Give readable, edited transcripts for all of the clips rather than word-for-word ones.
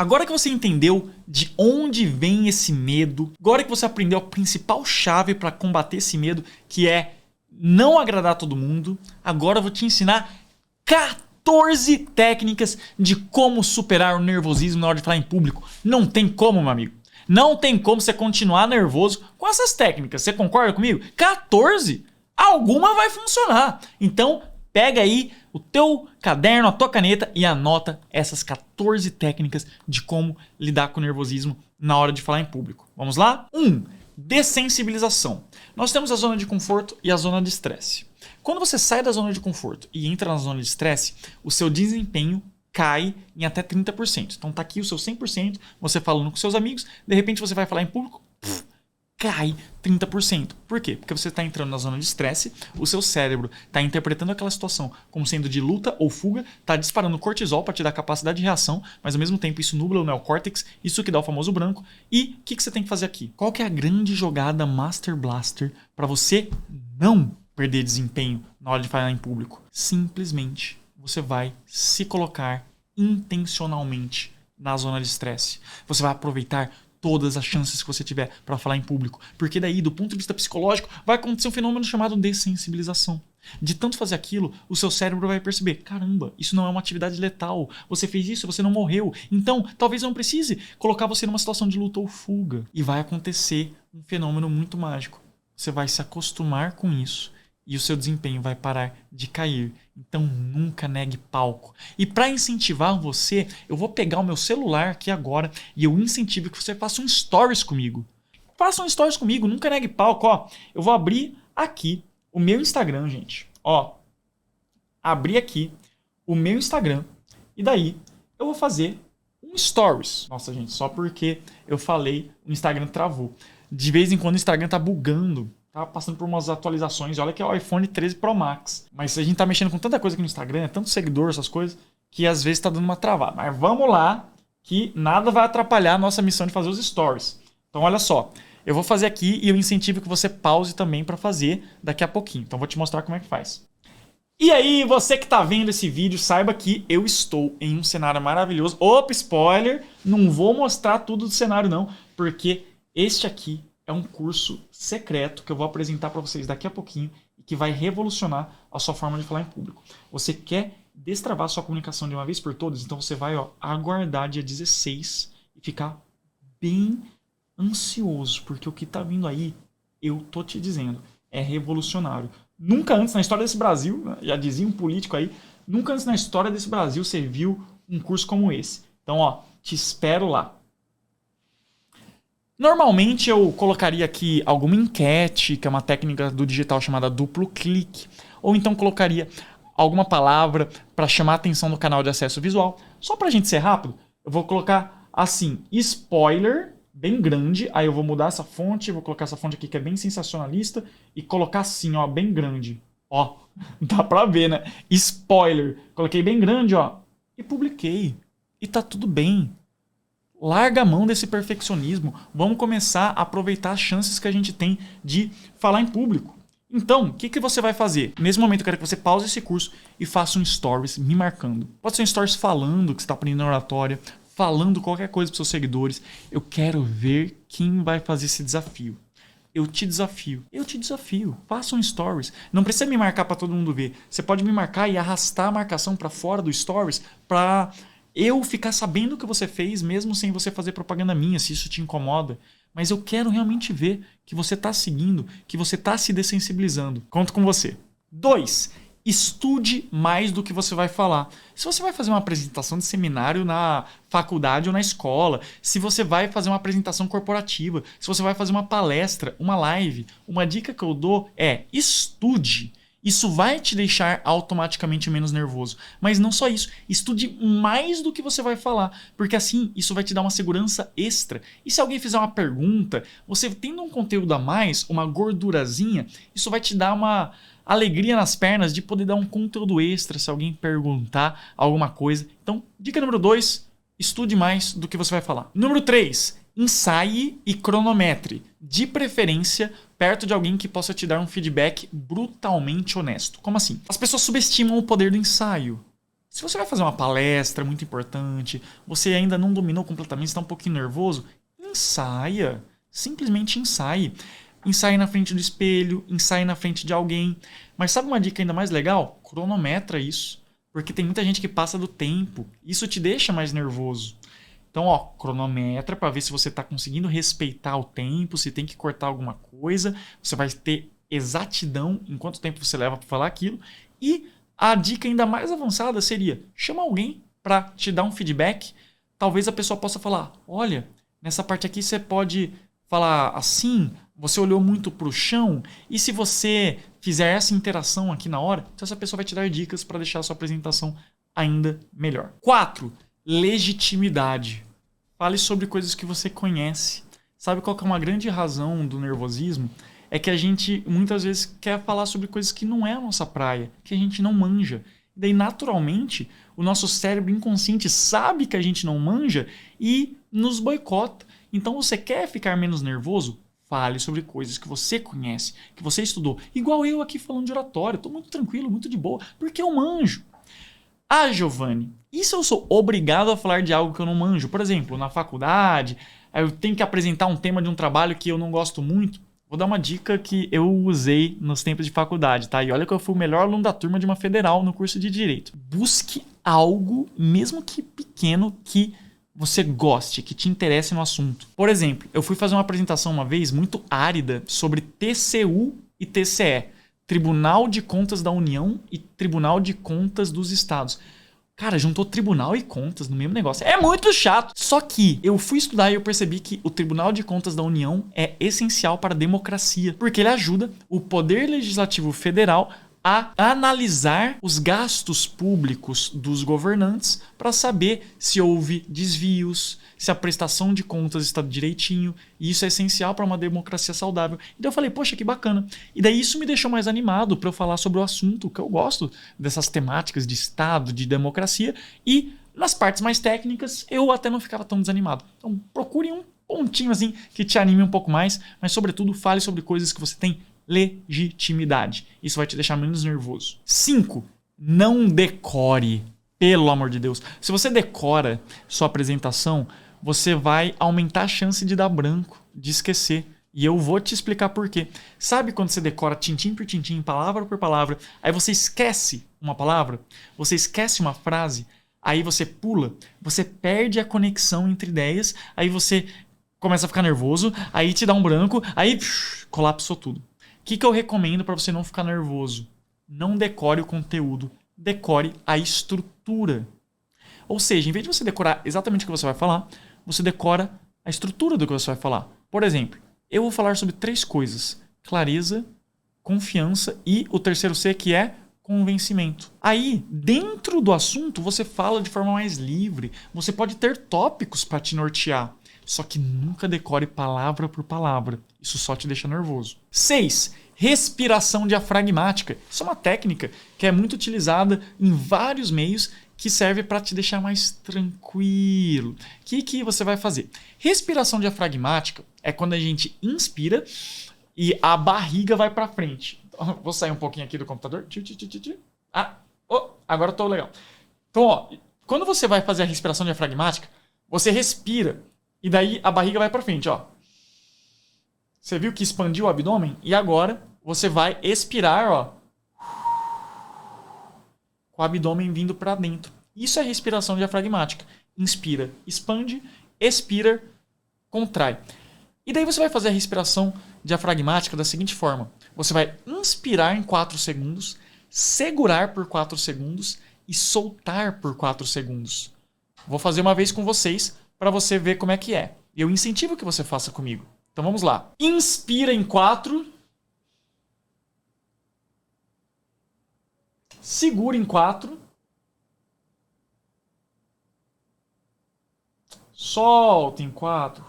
Agora que você entendeu de onde vem esse medo, agora que você aprendeu a principal chave para combater esse medo, que é não agradar todo mundo, agora eu vou te ensinar 14 técnicas de como superar o nervosismo na hora de falar em público. Não tem como, meu amigo. Não tem como você continuar nervoso com essas técnicas. Você concorda comigo? 14? Alguma vai funcionar. Então, pega aí o teu caderno, a tua caneta e anota essas 14 técnicas de como lidar com o nervosismo na hora de falar em público. Vamos lá? 1. Dessensibilização. Nós temos a zona de conforto e a zona de estresse. Quando você sai da zona de conforto e entra na zona de estresse, o seu desempenho cai em até 30%. Então tá aqui o seu 100%, você falando com seus amigos, de repente você vai falar em público, cai 30%. Por quê? Porque você está entrando na zona de estresse, o seu cérebro está interpretando aquela situação como sendo de luta ou fuga, está disparando cortisol para te dar capacidade de reação, mas ao mesmo tempo isso nubla o neocórtex, isso que dá o famoso branco. E o que você tem que fazer aqui? Qual que é a grande jogada Master Blaster para você não perder desempenho na hora de falar em público? Simplesmente você vai se colocar intencionalmente na zona de estresse. Você vai aproveitar todas as chances que você tiver para falar em público. Porque daí, do ponto de vista psicológico, vai acontecer um fenômeno chamado dessensibilização. De tanto fazer aquilo, o seu cérebro vai perceber, caramba, isso não é uma atividade letal. Você fez isso, você não morreu. Então, talvez não precise colocar você numa situação de luta ou fuga. E vai acontecer um fenômeno muito mágico. Você vai se acostumar com isso e o seu desempenho vai parar de cair. Então nunca negue palco. E para incentivar você, eu vou pegar o meu celular aqui agora e eu incentivo que você faça um stories comigo. Faça um stories comigo, nunca negue palco. Ó, eu vou abrir aqui o meu Instagram, gente. Ó, abri aqui o meu Instagram e daí eu vou fazer um stories. Nossa, gente, só porque eu falei, o Instagram travou. De vez em quando o Instagram tá bugando. Tá passando por umas atualizações. Olha que é o iPhone 13 Pro Max. Mas a gente tá mexendo com tanta coisa aqui no Instagram, tanto seguidor, essas coisas, que às vezes tá dando uma travada. Mas vamos lá, que nada vai atrapalhar a nossa missão de fazer os stories. Então olha só, eu vou fazer aqui e eu incentivo que você pause também para fazer daqui a pouquinho. Então vou te mostrar como é que faz. E aí, você que tá vendo esse vídeo, saiba que eu estou em um cenário maravilhoso. Opa, spoiler! Não vou mostrar tudo do cenário não, porque este aqui é um curso secreto que eu vou apresentar para vocês daqui a pouquinho e que vai revolucionar a sua forma de falar em público. Você quer destravar a sua comunicação de uma vez por todas? Então você vai aguardar dia 16 e ficar bem ansioso, porque o que tá vindo aí, eu tô te dizendo, é revolucionário. Nunca antes na história desse Brasil, já dizia um político aí, nunca antes na história desse Brasil você viu um curso como esse. Então, te espero lá. Normalmente eu colocaria aqui alguma enquete, que é uma técnica do digital chamada duplo clique, ou então colocaria alguma palavra para chamar a atenção do canal de acesso visual. Só para a gente ser rápido, eu vou colocar assim, spoiler, bem grande, aí eu vou mudar essa fonte, vou colocar essa fonte aqui que é bem sensacionalista e colocar assim, bem grande. Dá para ver, né? Spoiler, coloquei bem grande, e publiquei. E tá tudo bem. Larga a mão desse perfeccionismo. Vamos começar a aproveitar as chances que a gente tem de falar em público. Então, o que você vai fazer? Nesse momento eu quero que você pause esse curso e faça um stories me marcando. Pode ser um stories falando que você está aprendendo oratória, falando qualquer coisa para os seus seguidores. Eu quero ver quem vai fazer esse desafio. Eu te desafio. Faça um stories. Não precisa me marcar para todo mundo ver. Você pode me marcar e arrastar a marcação para fora do stories para eu ficar sabendo o que você fez, mesmo sem você fazer propaganda minha, se isso te incomoda. Mas eu quero realmente ver que você está seguindo, que você está se dessensibilizando. Conto com você. 2. Estude mais do que você vai falar. Se você vai fazer uma apresentação de seminário na faculdade ou na escola, se você vai fazer uma apresentação corporativa, se você vai fazer uma palestra, uma live, uma dica que eu dou é estude. Isso vai te deixar automaticamente menos nervoso. Mas não só isso. Estude mais do que você vai falar. Porque assim, isso vai te dar uma segurança extra. E se alguém fizer uma pergunta, você tendo um conteúdo a mais, uma gordurazinha, isso vai te dar uma alegria nas pernas de poder dar um conteúdo extra se alguém perguntar alguma coisa. Então, dica número 2, estude mais do que você vai falar. Número 3, ensaie e cronometre. De preferência, perto de alguém que possa te dar um feedback brutalmente honesto. Como assim? As pessoas subestimam o poder do ensaio. Se você vai fazer uma palestra muito importante, você ainda não dominou completamente, está um pouquinho nervoso, ensaia. Simplesmente ensaie. Ensaie na frente do espelho, ensaie na frente de alguém. Mas sabe uma dica ainda mais legal? Cronometra isso. Porque tem muita gente que passa do tempo. Isso te deixa mais nervoso. Então, cronometra para ver se você está conseguindo respeitar o tempo, se tem que cortar alguma coisa. Você vai ter exatidão em quanto tempo você leva para falar aquilo. E a dica ainda mais avançada seria: chama alguém para te dar um feedback. Talvez a pessoa possa falar: olha, nessa parte aqui você pode falar assim, você olhou muito para o chão, e se você fizer essa interação aqui na hora, então essa pessoa vai te dar dicas para deixar a sua apresentação ainda melhor. 4. Legitimidade. Fale sobre coisas que você conhece. Sabe qual que é uma grande razão do nervosismo? É que a gente muitas vezes quer falar sobre coisas que não é a nossa praia, que a gente não manja. E daí, naturalmente, o nosso cérebro inconsciente sabe que a gente não manja e nos boicota. Então, você quer ficar menos nervoso? Fale sobre coisas que você conhece, que você estudou. Igual eu aqui falando de oratório. Estou muito tranquilo, muito de boa, porque eu manjo. Giovanni, e se eu sou obrigado a falar de algo que eu não manjo? Por exemplo, na faculdade, eu tenho que apresentar um tema de um trabalho que eu não gosto muito. Vou dar uma dica que eu usei nos tempos de faculdade, tá? E olha que eu fui o melhor aluno da turma de uma federal no curso de Direito. Busque algo, mesmo que pequeno, que você goste, que te interesse no assunto. Por exemplo, eu fui fazer uma apresentação uma vez muito árida sobre TCU e TCE. Tribunal de Contas da União e Tribunal de Contas dos Estados. Cara, juntou tribunal e contas no mesmo negócio. É muito chato. Só que eu fui estudar e eu percebi que o Tribunal de Contas da União é essencial para a democracia, porque ele ajuda o Poder Legislativo Federal a analisar os gastos públicos dos governantes para saber se houve desvios, se a prestação de contas está direitinho, e isso é essencial para uma democracia saudável. E daí eu falei, poxa, que bacana. E daí isso me deixou mais animado para eu falar sobre o assunto, que eu gosto dessas temáticas de Estado, de democracia, e nas partes mais técnicas eu até não ficava tão desanimado. Então procure um pontinho assim que te anime um pouco mais, mas sobretudo fale sobre coisas que você tem legitimidade. Isso vai te deixar menos nervoso. 5. Não decore. Pelo amor de Deus. Se você decora sua apresentação, você vai aumentar a chance de dar branco, de esquecer. E eu vou te explicar por quê. Sabe quando você decora tintim por tintim, palavra por palavra, aí você esquece uma palavra, você esquece uma frase, aí você pula, você perde a conexão entre ideias, aí você começa a ficar nervoso, aí te dá um branco, aí colapsou tudo. O que eu recomendo para você não ficar nervoso? Não decore o conteúdo, decore a estrutura. Ou seja, em vez de você decorar exatamente o que você vai falar, você decora a estrutura do que você vai falar. Por exemplo, eu vou falar sobre 3 coisas: clareza, confiança e o terceiro C, que é convencimento. Aí, dentro do assunto, você fala de forma mais livre. Você pode ter tópicos para te nortear. Só que nunca decore palavra por palavra. Isso só te deixa nervoso. 6. Respiração diafragmática. Isso é uma técnica que é muito utilizada em vários meios, que serve para te deixar mais tranquilo. O que você vai fazer? Respiração diafragmática é quando a gente inspira e a barriga vai para frente. Então, vou sair um pouquinho aqui do computador. Agora estou legal. Então, quando você vai fazer a respiração diafragmática, você respira e daí a barriga vai para frente. Você viu que expandiu o abdômen? E agora você vai expirar, com o abdômen vindo para dentro. Isso é respiração diafragmática. Inspira, expande, expira, contrai. E daí você vai fazer a respiração diafragmática da seguinte forma. Você vai inspirar em 4 segundos, segurar por 4 segundos e soltar por 4 segundos. Vou fazer uma vez com vocês para você ver como é que é. E eu incentivo que você faça comigo. Então vamos lá. Inspira em 4. Segura em 4. Solta em 4.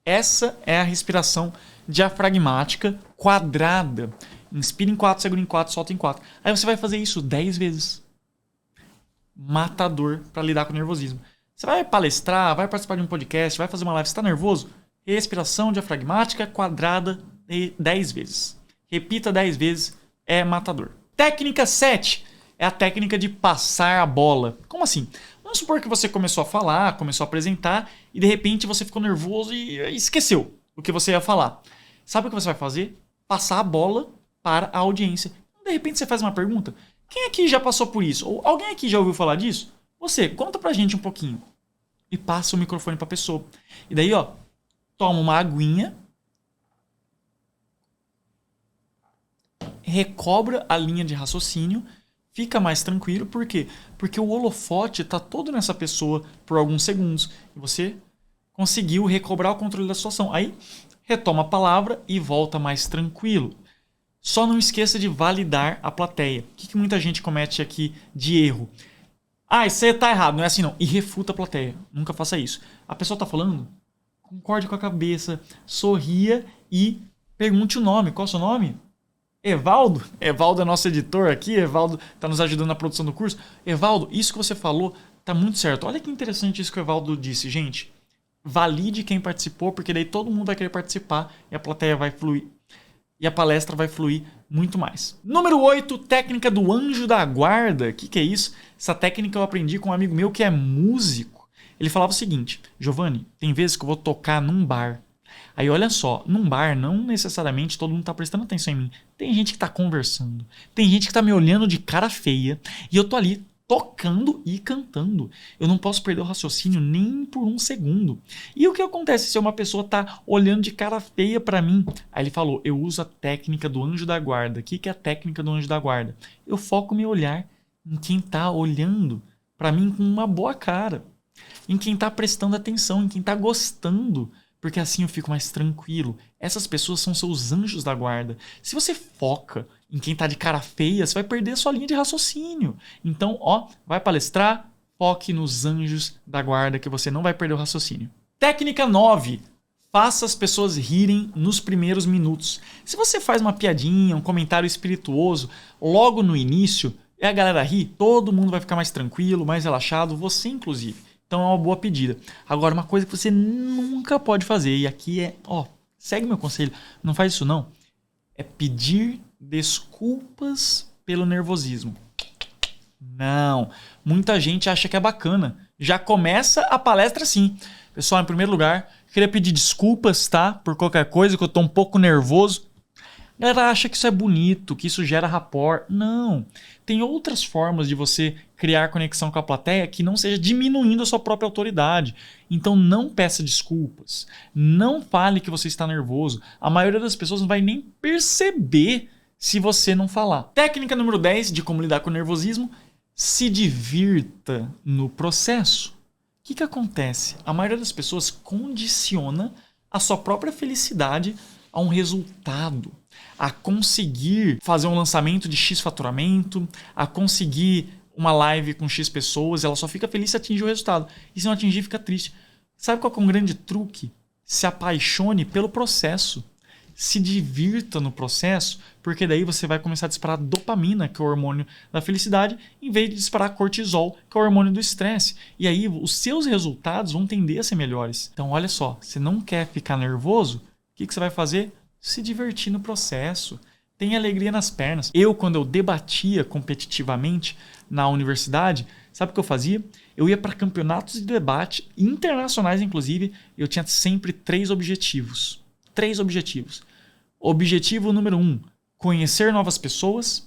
Essa é a respiração diafragmática quadrada. Inspira em 4, segura em 4, solta em 4. Aí você vai fazer isso 10 vezes. Matador para lidar com o nervosismo. Você vai palestrar, vai participar de um podcast, vai fazer uma live, você está nervoso? Respiração diafragmática quadrada 10 vezes. Repita 10 vezes, é matador. Técnica 7 é a técnica de passar a bola. Como assim? Vamos supor que você começou a falar, começou a apresentar e de repente você ficou nervoso e esqueceu o que você ia falar. Sabe o que você vai fazer? Passar a bola para a audiência. De repente você faz uma pergunta. Quem aqui já passou por isso? Ou alguém aqui já ouviu falar disso? Você, conta pra gente um pouquinho. E passa o microfone pra pessoa. E daí, ó, toma uma aguinha, recobra a linha de raciocínio, fica mais tranquilo. Por quê? Porque o holofote tá todo nessa pessoa por alguns segundos. E você conseguiu recobrar o controle da situação. Aí, retoma a palavra e volta mais tranquilo. Só não esqueça de validar a plateia. O que muita gente comete aqui de erro? Ah, você tá errado, não é assim não. E refuta a plateia. Nunca faça isso. A pessoa tá falando? Concorde com a cabeça, sorria e pergunte o nome. Qual é o seu nome? Evaldo? Evaldo é nosso editor aqui. Evaldo tá nos ajudando na produção do curso. Evaldo, isso que você falou tá muito certo. Olha que interessante isso que o Evaldo disse, gente. Valide quem participou, porque daí todo mundo vai querer participar e a plateia vai fluir. E a palestra vai fluir muito mais. Número 8, técnica do anjo da guarda. O que é isso? Essa técnica eu aprendi com um amigo meu que é músico. Ele falava o seguinte: Giovanni, tem vezes que eu vou tocar num bar. Aí olha só, num bar não necessariamente todo mundo tá prestando atenção em mim. Tem gente que tá conversando, tem gente que tá me olhando de cara feia e eu tô ali tocando e cantando. Eu não posso perder o raciocínio nem por um segundo. E o que acontece se uma pessoa tá olhando de cara feia para mim? Aí ele falou, eu uso a técnica do anjo da guarda. O que é a técnica do anjo da guarda? Eu foco meu olhar em quem tá olhando para mim com uma boa cara, em quem tá prestando atenção, em quem tá gostando, porque assim eu fico mais tranquilo. Essas pessoas são seus anjos da guarda. Se você foca em quem tá de cara feia, você vai perder a sua linha de raciocínio. Então, ó, vai palestrar, foque nos anjos da guarda que você não vai perder o raciocínio. Técnica 9. Faça as pessoas rirem nos primeiros minutos. Se você faz uma piadinha, um comentário espirituoso logo no início, e a galera ri, todo mundo vai ficar mais tranquilo, mais relaxado, você inclusive. Então é uma boa pedida. Agora, uma coisa que você nunca pode fazer, e aqui é, ó, segue meu conselho, não faz isso não, é pedir desculpas pelo nervosismo. Não, muita gente acha que é bacana. Já começa a palestra assim. Pessoal, em primeiro lugar, queria pedir desculpas, tá? Por qualquer coisa, que eu tô um pouco nervoso. A galera acha que isso é bonito, que isso gera rapport. Não. Tem outras formas de você criar conexão com a plateia que não seja diminuindo a sua própria autoridade. Então não peça desculpas. Não fale que você está nervoso. A maioria das pessoas não vai nem perceber se você não falar. Técnica número 10 de como lidar com o nervosismo. Se divirta no processo. O que acontece? A maioria das pessoas condiciona a sua própria felicidade a um resultado, a conseguir fazer um lançamento de X faturamento, a conseguir uma live com X pessoas. Ela só fica feliz se atingir o resultado. E se não atingir, fica triste. Sabe qual é um grande truque? Se apaixone pelo processo. Se divirta no processo, porque daí você vai começar a disparar dopamina, que é o hormônio da felicidade, em vez de disparar cortisol, que é o hormônio do estresse. E aí os seus resultados vão tender a ser melhores. Então olha só, você não quer ficar nervoso? O que você vai fazer? Se divertir no processo. Tem alegria nas pernas. Quando eu debatia competitivamente na universidade, sabe o que eu fazia? Eu ia para campeonatos de debate, internacionais inclusive, eu tinha sempre 3 objetivos. 3 objetivos. Objetivo número 1, conhecer novas pessoas.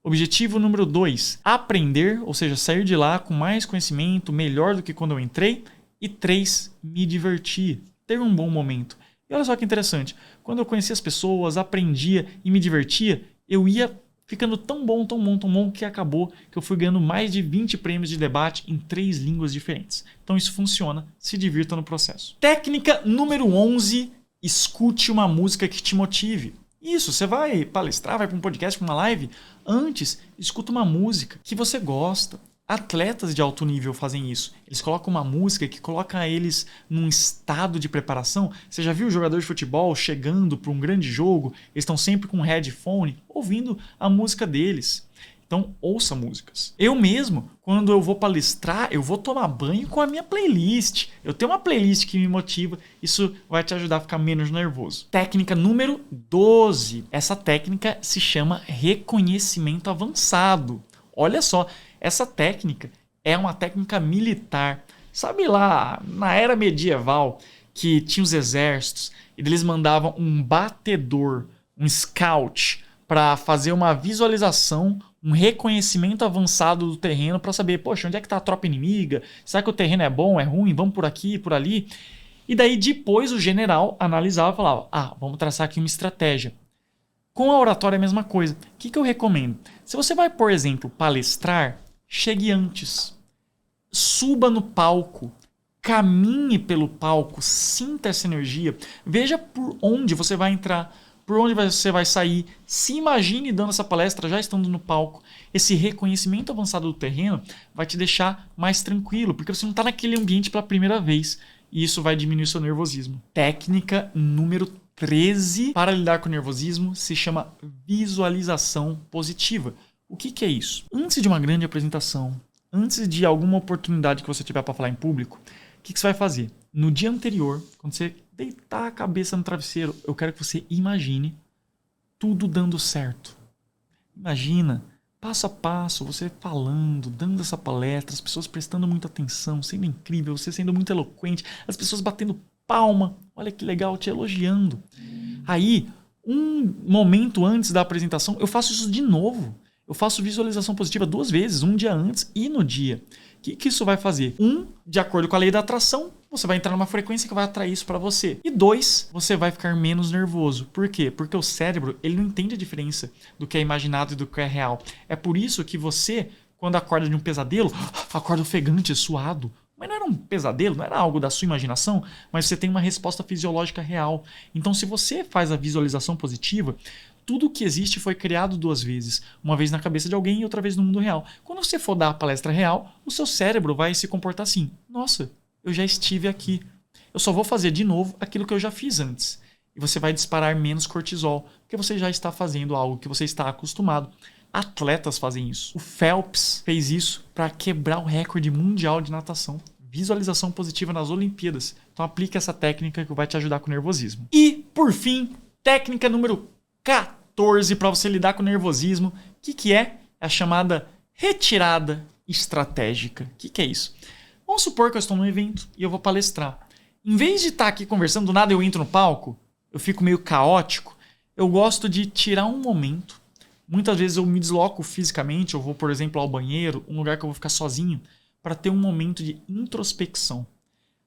Objetivo número 2, aprender, ou seja, sair de lá com mais conhecimento, melhor do que quando eu entrei. E 3, me divertir, ter um bom momento. E olha só que interessante, quando eu conhecia as pessoas, aprendia e me divertia, eu ia ficando tão bom, que acabou que eu fui ganhando mais de 20 prêmios de debate em 3 línguas diferentes. Então isso funciona, se divirta no processo. Técnica número 11, escute uma música que te motive. Isso, você vai palestrar, vai para um podcast, para uma live, antes escuta uma música que você gosta. Atletas de alto nível fazem isso. Eles colocam uma música que coloca eles num estado de preparação. Você já viu o jogador de futebol chegando para um grande jogo? Eles estão sempre com um headphone, ouvindo a música deles. Então, ouça músicas. Eu mesmo, quando eu vou palestrar, eu vou tomar banho com a minha playlist. Eu tenho uma playlist que me motiva. Isso vai te ajudar a ficar menos nervoso. Técnica número 12. Essa técnica se chama reconhecimento avançado. Olha só, essa técnica é uma técnica militar. Sabe lá, na era medieval, que tinha os exércitos e eles mandavam um batedor, um scout, para fazer uma visualização, um reconhecimento avançado do terreno para saber, poxa, onde é que está a tropa inimiga? Será que o terreno é bom, é ruim? Vamos por aqui, por ali? E daí depois o general analisava e falava, vamos traçar aqui uma estratégia. Com a oratória é a mesma coisa. O que eu recomendo? Se você vai, por exemplo, palestrar, chegue antes. Suba no palco. Caminhe pelo palco. Sinta essa energia. Veja por onde você vai entrar. Por onde você vai sair. Se imagine dando essa palestra já estando no palco. Esse reconhecimento avançado do terreno vai te deixar mais tranquilo, porque você não está naquele ambiente pela primeira vez. E isso vai diminuir seu nervosismo. Técnica número 13 para lidar com o nervosismo se chama visualização positiva. O que é isso? Antes de uma grande apresentação, antes de alguma oportunidade que você tiver para falar em público, o que você vai fazer? No dia anterior, quando você deitar a cabeça no travesseiro, eu quero que você imagine tudo dando certo. Imagina, passo a passo, você falando, dando essa palestra, as pessoas prestando muita atenção, sendo incrível, você sendo muito eloquente, as pessoas batendo palma, olha que legal, te elogiando. Aí, um momento antes da apresentação, eu faço isso de novo. Eu faço visualização positiva 2 vezes, um dia antes e no dia. O que isso vai fazer? 1, de acordo com a lei da atração, você vai entrar numa frequência que vai atrair isso para você. E 2, você vai ficar menos nervoso. Por quê? Porque o cérebro ele não entende a diferença do que é imaginado e do que é real. É por isso que você, quando acorda de um pesadelo, acorda ofegante, suado. Mas não era um pesadelo, não era algo da sua imaginação, mas você tem uma resposta fisiológica real. Então, se você faz a visualização positiva, tudo que existe foi criado 2 vezes. Uma vez na cabeça de alguém e outra vez no mundo real. Quando você for dar a palestra real, o seu cérebro vai se comportar assim. Nossa, eu já estive aqui. Eu só vou fazer de novo aquilo que eu já fiz antes. E você vai disparar menos cortisol, porque você já está fazendo algo que você está acostumado. Atletas fazem isso. O Phelps fez isso para quebrar o recorde mundial de natação. Visualização positiva nas Olimpíadas. Então aplique essa técnica que vai te ajudar com o nervosismo. E, por fim, técnica número 14 para você lidar com o nervosismo. O que é? É a chamada retirada estratégica. O que é isso? Vamos supor que eu estou num evento e eu vou palestrar. Em vez de estar aqui conversando, do nada eu entro no palco, eu fico meio caótico, eu gosto de tirar um momento. Muitas vezes eu me desloco fisicamente, eu vou, por exemplo, ao banheiro, um lugar que eu vou ficar sozinho, para ter um momento de introspecção,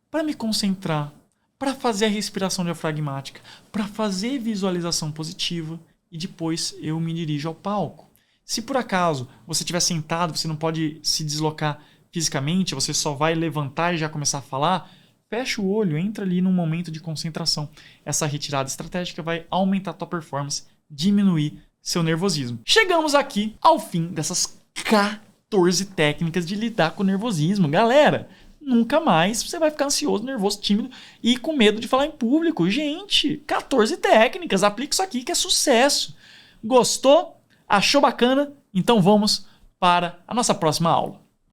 para me concentrar, para fazer a respiração diafragmática, para fazer visualização positiva e depois eu me dirijo ao palco. Se por acaso você estiver sentado, você não pode se deslocar fisicamente, você só vai levantar e já começar a falar, fecha o olho, entra ali num momento de concentração. Essa retirada estratégica vai aumentar a tua performance, diminuir seu nervosismo. Chegamos aqui ao fim dessas 14 técnicas de lidar com o nervosismo. Galera, nunca mais você vai ficar ansioso, nervoso, tímido e com medo de falar em público. Gente, 14 técnicas. Aplique isso aqui que é sucesso. Gostou? Achou bacana? Então vamos para a nossa próxima aula.